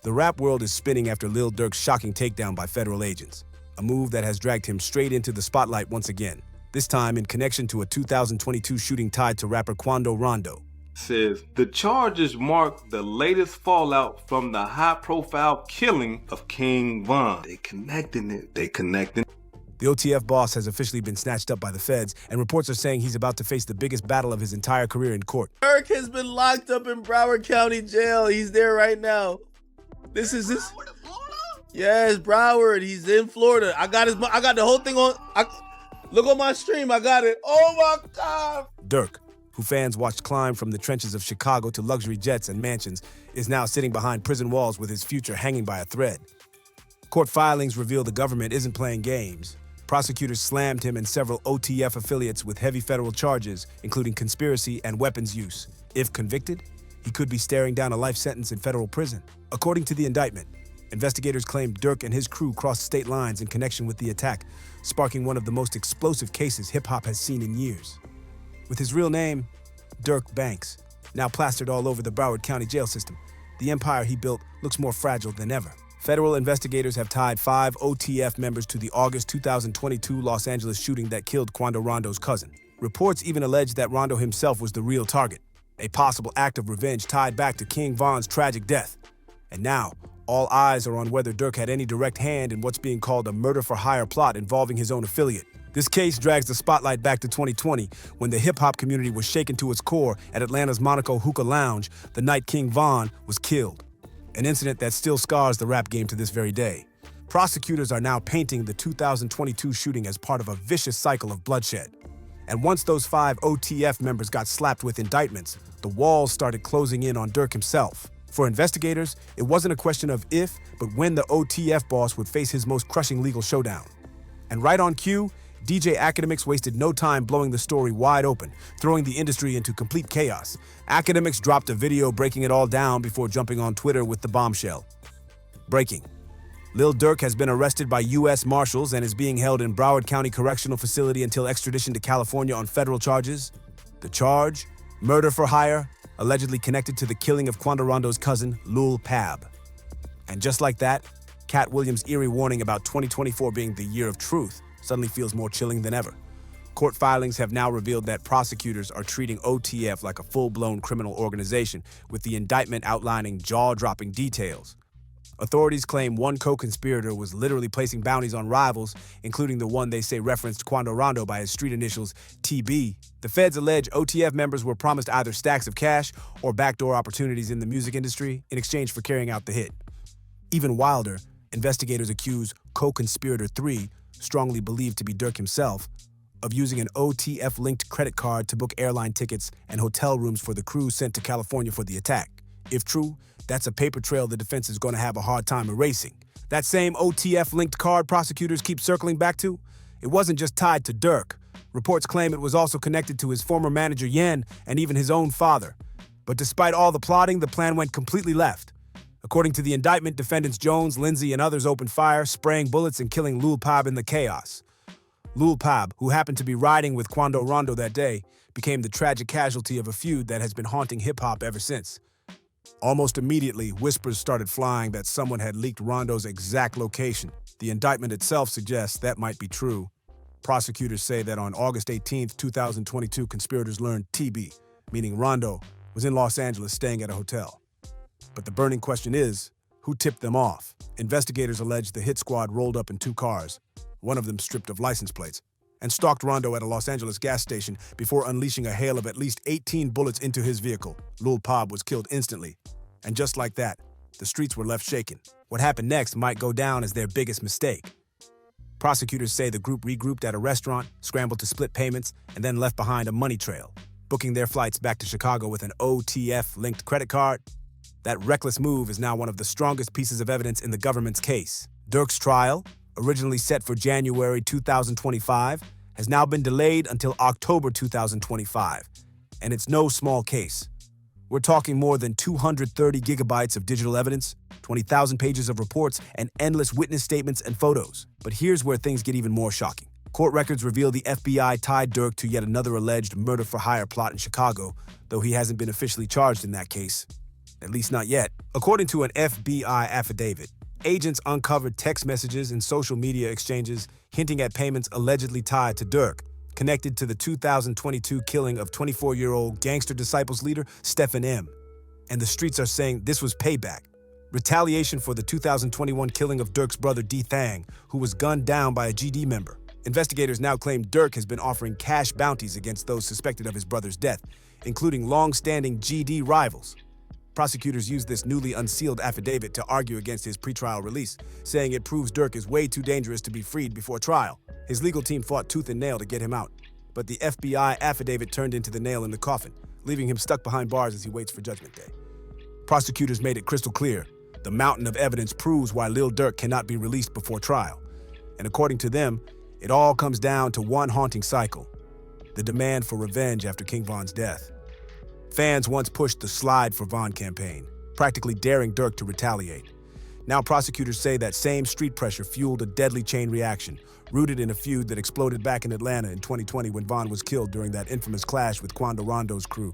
The rap world is spinning after Lil Durk's shocking takedown by federal agents, a move that has dragged him straight into the spotlight once again, this time in connection to a 2022 shooting tied to rapper Quando Rondo. Says the charges mark the latest fallout from the high-profile killing of King Von. They connecting it. The OTF boss has officially been snatched up by the feds, and reports are saying he's about to face the biggest battle of his entire career in court. Durk has been locked up in Broward County Jail. He's there right now. This is this. Yes, Broward. He's in Florida. I got the whole thing on. Look on my stream. I got it. Oh my God. Durk, who fans watched climb from the trenches of Chicago to luxury jets and mansions, is now sitting behind prison walls with his future hanging by a thread. Court filings reveal the government isn't playing games. Prosecutors slammed him and several OTF affiliates with heavy federal charges, including conspiracy and weapons use. If convicted, he could be staring down a life sentence in federal prison. According to the indictment, investigators claim Durk and his crew crossed state lines in connection with the attack, sparking one of the most explosive cases hip-hop has seen in years. With his real name, Durk Banks, now plastered all over the Broward County jail system, the empire he built looks more fragile than ever. Federal investigators have tied 5 OTF members to the August 2022 Los Angeles shooting that killed Quando Rondo's cousin. Reports even allege that Rondo himself was the real target, a possible act of revenge tied back to King Von's tragic death. And now, all eyes are on whether Durk had any direct hand in what's being called a murder-for-hire plot involving his own affiliate. This case drags the spotlight back to 2020, when the hip-hop community was shaken to its core at Atlanta's Monaco Hookah Lounge the night King Von was killed, an incident that still scars the rap game to this very day. Prosecutors are now painting the 2022 shooting as part of a vicious cycle of bloodshed. And once those 5 OTF members got slapped with indictments, the walls started closing in on Durk himself. For investigators, it wasn't a question of if, but when the OTF boss would face his most crushing legal showdown. And right on cue, DJ Academics wasted no time blowing the story wide open, throwing the industry into complete chaos. Academics dropped a video breaking it all down before jumping on Twitter with the bombshell. Breaking. Lil Durk has been arrested by U.S. Marshals and is being held in Broward County Correctional Facility until extradition to California on federal charges. The charge? Murder for hire, allegedly connected to the killing of Quando Rondo's cousin, Lil Pab. And just like that, Cat Williams' eerie warning about 2024 being the year of truth suddenly feels more chilling than ever. Court filings have now revealed that prosecutors are treating OTF like a full-blown criminal organization, with the indictment outlining jaw-dropping details. Authorities claim one co-conspirator was literally placing bounties on rivals, including the one they say referenced Quando Rondo by his street initials TB. The feds allege OTF members were promised either stacks of cash or backdoor opportunities in the music industry in exchange for carrying out the hit. Even wilder, investigators accuse co-conspirator 3, strongly believed to be Durk himself, of using an OTF-linked credit card to book airline tickets and hotel rooms for the crew sent to California for the attack. If true, that's a paper trail the defense is going to have a hard time erasing. That same OTF-linked card prosecutors keep circling back to, it wasn't just tied to Durk. Reports claim it was also connected to his former manager Yen and even his own father. But despite all the plotting, the plan went completely left. According to the indictment, defendants Jones, Lindsay, and others opened fire, spraying bullets and killing Lil Pab in the chaos. Lil Pab, who happened to be riding with Quando Rondo that day, became the tragic casualty of a feud that has been haunting hip-hop ever since. Almost immediately, whispers started flying that someone had leaked Rondo's exact location. The indictment itself suggests that might be true. Prosecutors say that on August 18, 2022, conspirators learned TB, meaning Rondo, was in Los Angeles staying at a hotel. But the burning question is, who tipped them off? Investigators allege the hit squad rolled up in 2 cars, one of them stripped of license plates, and stalked Rondo at a Los Angeles gas station before unleashing a hail of at least 18 bullets into his vehicle. Lil Pab was killed instantly. And just like that, the streets were left shaken. What happened next might go down as their biggest mistake. Prosecutors say the group regrouped at a restaurant, scrambled to split payments, and then left behind a money trail, booking their flights back to Chicago with an OTF-linked credit card. That reckless move is now one of the strongest pieces of evidence in the government's case. Durk's trial, originally set for January 2025, has now been delayed until October 2025. And it's no small case. We're talking more than 230 gigabytes of digital evidence, 20,000 pages of reports, and endless witness statements and photos. But here's where things get even more shocking. Court records reveal the FBI tied Durk to yet another alleged murder-for-hire plot in Chicago, though he hasn't been officially charged in that case. At least not yet. According to an FBI affidavit, agents uncovered text messages and social media exchanges hinting at payments allegedly tied to Durk, connected to the 2022 killing of 24-year-old Gangster Disciples leader Stephen M. And the streets are saying this was payback. Retaliation for the 2021 killing of Durk's brother D. Thang, who was gunned down by a GD member. Investigators now claim Durk has been offering cash bounties against those suspected of his brother's death, including long-standing GD rivals. Prosecutors used this newly unsealed affidavit to argue against his pretrial release, saying it proves Durk is way too dangerous to be freed before trial. His legal team fought tooth and nail to get him out, but the FBI affidavit turned into the nail in the coffin, leaving him stuck behind bars as he waits for Judgment Day. Prosecutors made it crystal clear. The mountain of evidence proves why Lil Durk cannot be released before trial. And according to them, it all comes down to one haunting cycle: the demand for revenge after King Von's death. Fans once pushed the Slide for Von campaign, practically daring Durk to retaliate. Now prosecutors say that same street pressure fueled a deadly chain reaction, rooted in a feud that exploded back in Atlanta in 2020 when Von was killed during that infamous clash with Quando Rondo's crew.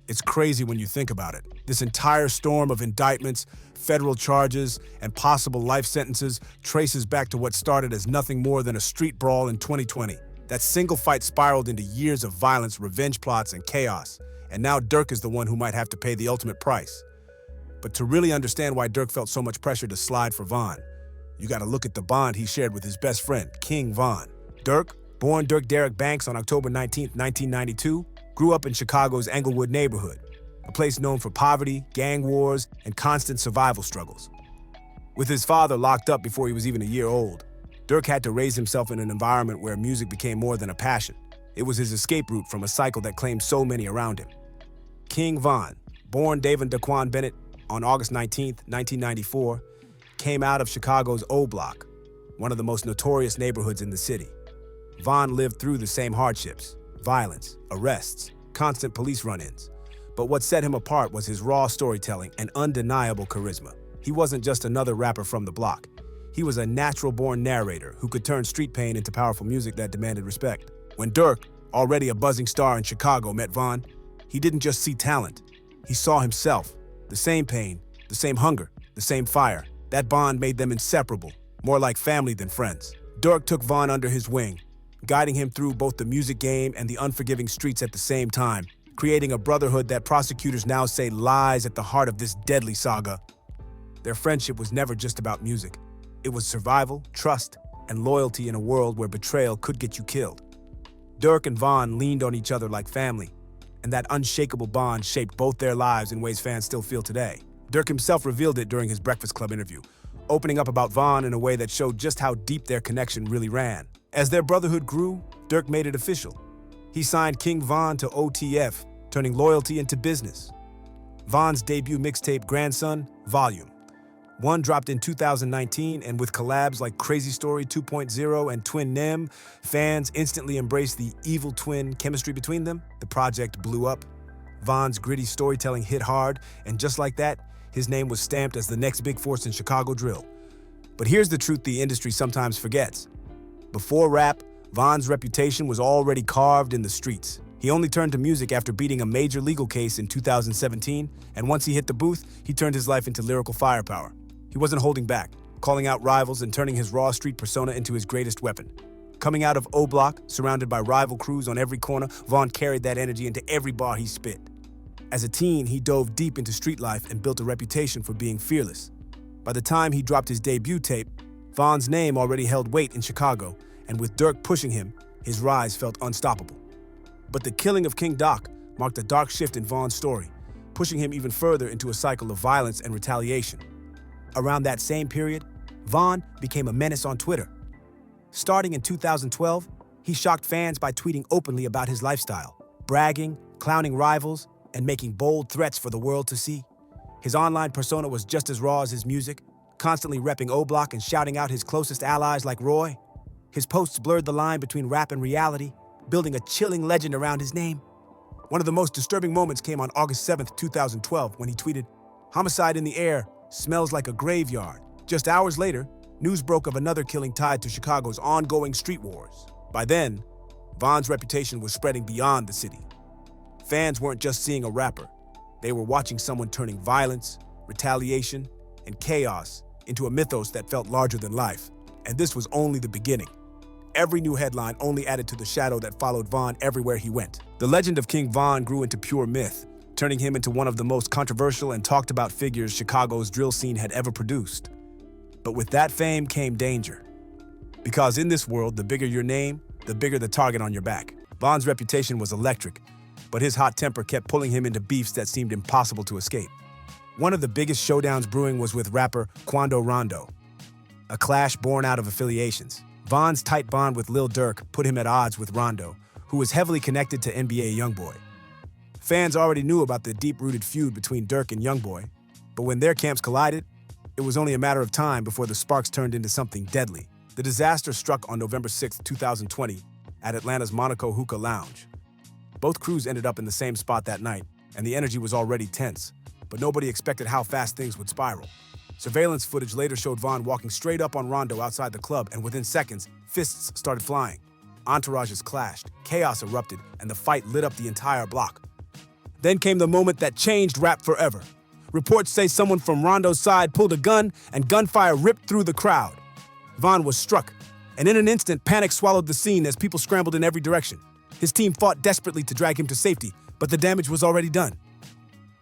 It's crazy when you think about it. This entire storm of indictments, federal charges, and possible life sentences traces back to what started as nothing more than a street brawl in 2020. That single fight spiraled into years of violence, revenge plots, and chaos. And now Durk is the one who might have to pay the ultimate price. But to really understand why Durk felt so much pressure to slide for Von, you gotta look at the bond he shared with his best friend, King Von. Durk, born Durk Derek Banks on October 19, 1992, grew up in Chicago's Englewood neighborhood, a place known for poverty, gang wars, and constant survival struggles. With his father locked up before he was even a year old, Durk had to raise himself in an environment where music became more than a passion. It was his escape route from a cycle that claimed so many around him. King Von, born David Daquan Bennett on August 19, 1994, came out of Chicago's O Block, one of the most notorious neighborhoods in the city. Von lived through the same hardships: violence, arrests, constant police run-ins. But what set him apart was his raw storytelling and undeniable charisma. He wasn't just another rapper from the block. He was a natural-born narrator who could turn street pain into powerful music that demanded respect. When Durk, already a buzzing star in Chicago, met Von, he didn't just see talent. He saw himself. The same pain, the same hunger, the same fire. That bond made them inseparable, more like family than friends. Durk took Von under his wing, guiding him through both the music game and the unforgiving streets at the same time, creating a brotherhood that prosecutors now say lies at the heart of this deadly saga. Their friendship was never just about music. It was survival, trust, and loyalty in a world where betrayal could get you killed. Durk and Von leaned on each other like family, and that unshakable bond shaped both their lives in ways fans still feel today. Durk himself revealed it during his Breakfast Club interview, opening up about Von in a way that showed just how deep their connection really ran. As their brotherhood grew, Durk made it official. He signed King Von to OTF, turning loyalty into business. Von's debut mixtape, Grandson, Volume 1, dropped in 2019, and with collabs like Crazy Story 2.0 and Twin Nem, fans instantly embraced the evil twin chemistry between them. The project blew up. Von's gritty storytelling hit hard, and just like that, his name was stamped as the next big force in Chicago drill. But here's the truth the industry sometimes forgets. Before rap, Von's reputation was already carved in the streets. He only turned to music after beating a major legal case in 2017, and once he hit the booth, he turned his life into lyrical firepower. He wasn't holding back, calling out rivals and turning his raw street persona into his greatest weapon. Coming out of O Block, surrounded by rival crews on every corner, Von carried that energy into every bar he spit. As a teen, he dove deep into street life and built a reputation for being fearless. By the time he dropped his debut tape, Von's name already held weight in Chicago, and with Durk pushing him, his rise felt unstoppable. But the killing of King Doc marked a dark shift in Von's story, pushing him even further into a cycle of violence and retaliation. Around that same period, Von became a menace on Twitter. Starting in 2012, he shocked fans by tweeting openly about his lifestyle, bragging, clowning rivals, and making bold threats for the world to see. His online persona was just as raw as his music, constantly repping O Block and shouting out his closest allies like Roy. His posts blurred the line between rap and reality, building a chilling legend around his name. One of the most disturbing moments came on August 7th, 2012, when he tweeted, "Homicide in the air, smells like a graveyard." Just hours later, news broke of another killing tied to Chicago's ongoing street wars. By then, Von's reputation was spreading beyond the city. Fans weren't just seeing a rapper. They were watching someone turning violence, retaliation, and chaos into a mythos that felt larger than life. And this was only the beginning. Every new headline only added to the shadow that followed Von everywhere he went. The legend of King Von grew into pure myth, turning him into one of the most controversial and talked about figures Chicago's drill scene had ever produced. But with that fame came danger. Because in this world, the bigger your name, the bigger the target on your back. Von's reputation was electric, but his hot temper kept pulling him into beefs that seemed impossible to escape. One of the biggest showdowns brewing was with rapper Quando Rondo, a clash born out of affiliations. Von's tight bond with Lil Durk put him at odds with Rondo, who was heavily connected to NBA YoungBoy. Fans already knew about the deep-rooted feud between Durk and YoungBoy, but when their camps collided, it was only a matter of time before the sparks turned into something deadly. The disaster struck on November 6, 2020, at Atlanta's Monaco Hookah Lounge. Both crews ended up in the same spot that night, and the energy was already tense, but nobody expected how fast things would spiral. Surveillance footage later showed Von walking straight up on Rondo outside the club, and within seconds, fists started flying. Entourages clashed, chaos erupted, and the fight lit up the entire block. Then came the moment that changed rap forever. Reports say someone from Rondo's side pulled a gun, and gunfire ripped through the crowd. Von was struck, and in an instant, panic swallowed the scene as people scrambled in every direction. His team fought desperately to drag him to safety, but the damage was already done.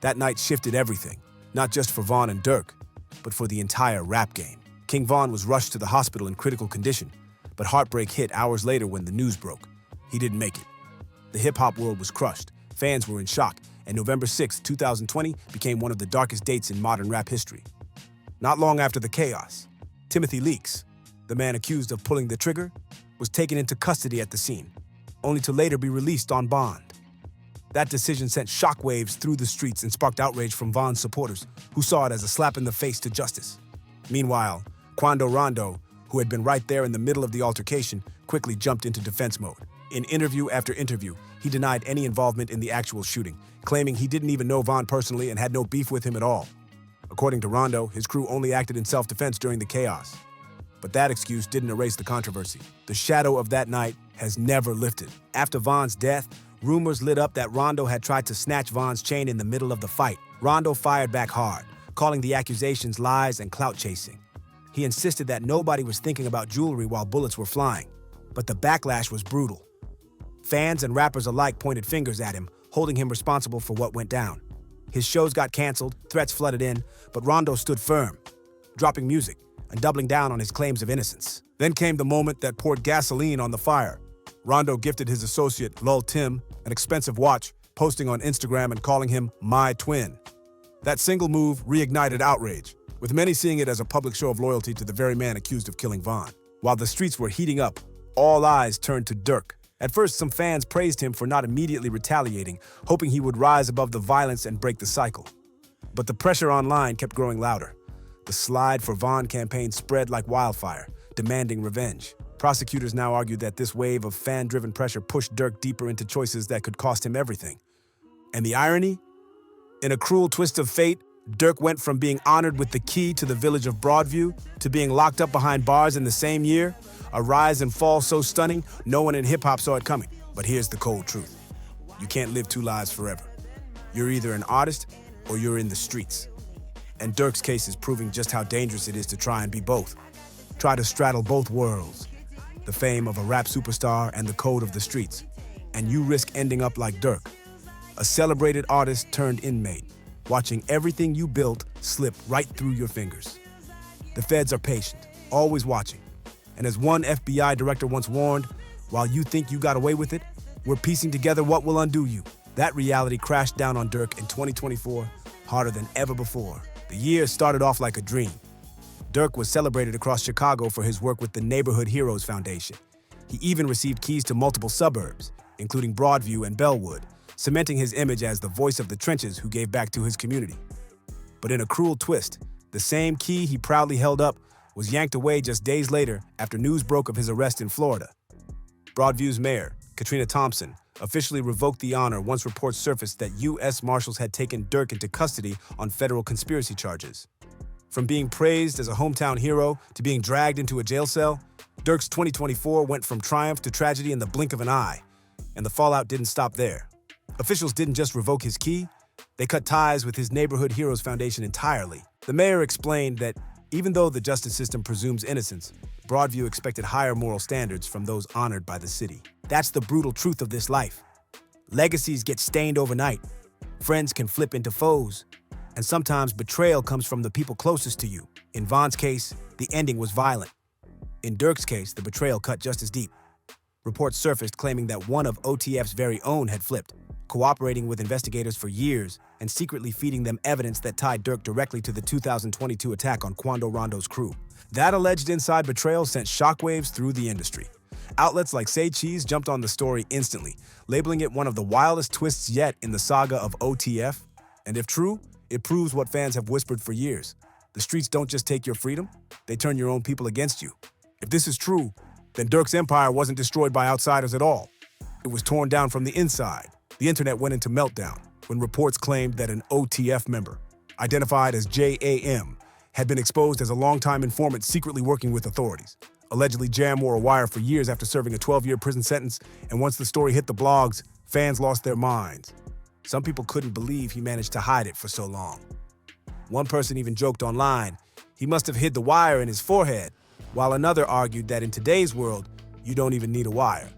That night shifted everything, not just for Von and Durk, but for the entire rap game. King Von was rushed to the hospital in critical condition, but heartbreak hit hours later when the news broke. He didn't make it. The hip-hop world was crushed, fans were in shock, and November 6, 2020 became one of the darkest dates in modern rap history. Not long after the chaos, Timothy Leaks, the man accused of pulling the trigger, was taken into custody at the scene, only to later be released on bond. That decision sent shockwaves through the streets and sparked outrage from Von's supporters, who saw it as a slap in the face to justice. Meanwhile, Quando Rondo, who had been right there in the middle of the altercation, quickly jumped into defense mode. In interview after interview, he denied any involvement in the actual shooting, claiming he didn't even know Von personally and had no beef with him at all. According to Rondo, his crew only acted in self-defense during the chaos. But that excuse didn't erase the controversy. The shadow of that night has never lifted. After Von's death, rumors lit up that Rondo had tried to snatch Von's chain in the middle of the fight. Rondo fired back hard, calling the accusations lies and clout chasing. He insisted that nobody was thinking about jewelry while bullets were flying. But the backlash was brutal. Fans and rappers alike pointed fingers at him, holding him responsible for what went down. His shows got canceled, threats flooded in, but Rondo stood firm, dropping music and doubling down on his claims of innocence. Then came the moment that poured gasoline on the fire. Rondo gifted his associate, Lil Tim, an expensive watch, posting on Instagram and calling him my twin. That single move reignited outrage, with many seeing it as a public show of loyalty to the very man accused of killing Von. While the streets were heating up, all eyes turned to Durk. At first, some fans praised him for not immediately retaliating, hoping he would rise above the violence and break the cycle. But the pressure online kept growing louder. The Slide for Von campaign spread like wildfire, demanding revenge. Prosecutors now argued that this wave of fan-driven pressure pushed Durk deeper into choices that could cost him everything. And the irony? In a cruel twist of fate, Durk went from being honored with the key to the village of Broadview to being locked up behind bars in the same year, a rise and fall so stunning, no one in hip-hop saw it coming. But here's the cold truth. You can't live two lives forever. You're either an artist or you're in the streets. And Durk's case is proving just how dangerous it is to try and be both. Try to straddle both worlds, the fame of a rap superstar and the code of the streets. And you risk ending up like Durk, a celebrated artist turned inmate, watching everything you built slip right through your fingers. The feds are patient, always watching. And as one FBI director once warned, while you think you got away with it, we're piecing together what will undo you. That reality crashed down on Durk in 2024, harder than ever before. The year started off like a dream. Durk was celebrated across Chicago for his work with the Neighborhood Heroes Foundation. He even received keys to multiple suburbs, including Broadview and Bellwood, cementing his image as the voice of the trenches who gave back to his community. But in a cruel twist, the same key he proudly held up was yanked away just days later after news broke of his arrest in Florida. Broadview's mayor, Katrina Thompson, officially revoked the honor once reports surfaced that U.S. Marshals had taken Durk into custody on federal conspiracy charges. From being praised as a hometown hero to being dragged into a jail cell, Durk's 2024 went from triumph to tragedy in the blink of an eye, and the fallout didn't stop there. Officials didn't just revoke his key, They cut ties with his Neighborhood Heroes Foundation entirely. The mayor explained that even though the justice system presumes innocence, Broadview expected higher moral standards from those honored by the city. That's the brutal truth of this life. Legacies get stained overnight. Friends can flip into foes. And sometimes betrayal comes from the people closest to you. In Von's case, the ending was violent. In Durk's case, the betrayal cut just as deep. Reports surfaced claiming that one of OTF's very own had flipped, cooperating with investigators for years and secretly feeding them evidence that tied Durk directly to the 2022 attack on Quando Rondo's crew. That alleged inside betrayal sent shockwaves through the industry. Outlets like Say Cheese jumped on the story instantly, labeling it one of the wildest twists yet in the saga of OTF. And if true, it proves what fans have whispered for years. The streets don't just take your freedom, they turn your own people against you. If this is true, then Durk's empire wasn't destroyed by outsiders at all. It was torn down from the inside. The internet went into meltdown when reports claimed that an OTF member, identified as JAM, had been exposed as a longtime informant secretly working with authorities. Allegedly, Jam wore a wire for years after serving a 12-year prison sentence, and once the story hit the blogs, fans lost their minds. Some people couldn't believe he managed to hide it for so long. One person even joked online, he must have hid the wire in his forehead, while another argued that in today's world, you don't even need a wire.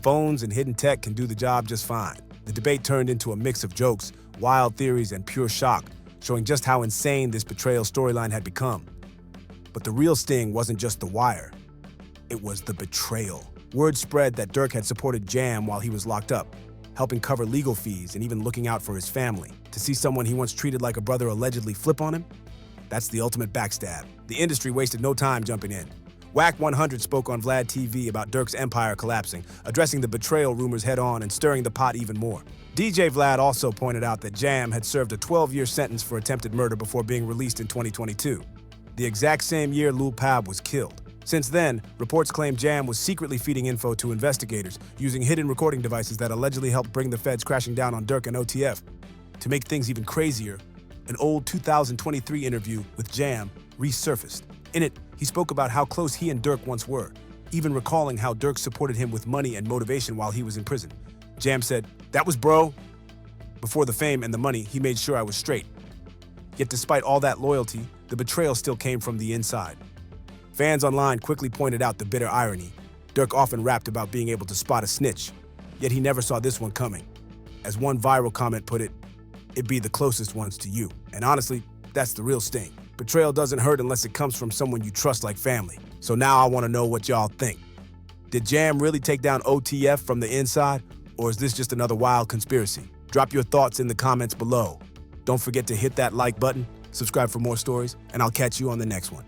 Phones and hidden tech can do the job just fine. The debate turned into a mix of jokes, wild theories, and pure shock, showing just how insane this betrayal storyline had become. But the real sting wasn't just the wire. It was the betrayal. Word spread that Durk had supported Jam while he was locked up, helping cover legal fees and even looking out for his family. To see someone he once treated like a brother allegedly flip on him? That's the ultimate backstab. The industry wasted no time jumping in. Whack 100 spoke on Vlad TV about Durk's empire collapsing, addressing the betrayal rumors head-on and stirring the pot even more. DJ Vlad also pointed out that Jam had served a 12-year sentence for attempted murder before being released in 2022, the exact same year Lil Pab was killed. Since then, reports claim Jam was secretly feeding info to investigators, using hidden recording devices that allegedly helped bring the feds crashing down on Durk and OTF. To make things even crazier, an old 2023 interview with Jam resurfaced. In it, he spoke about how close he and Durk once were, even recalling how Durk supported him with money and motivation while he was in prison. Jam said, "That was bro. Before the fame and the money, he made sure I was straight." Yet despite all that loyalty, the betrayal still came from the inside. Fans online quickly pointed out the bitter irony. Durk often rapped about being able to spot a snitch, yet he never saw this one coming. As one viral comment put it, "It'd be the closest ones to you." And honestly, that's the real sting. Betrayal doesn't hurt unless it comes from someone you trust like family. So now I want to know what y'all think. Did Jam really take down OTF from the inside, or is this just another wild conspiracy? Drop your thoughts in the comments below. Don't forget to hit that like button, subscribe for more stories, and I'll catch you on the next one.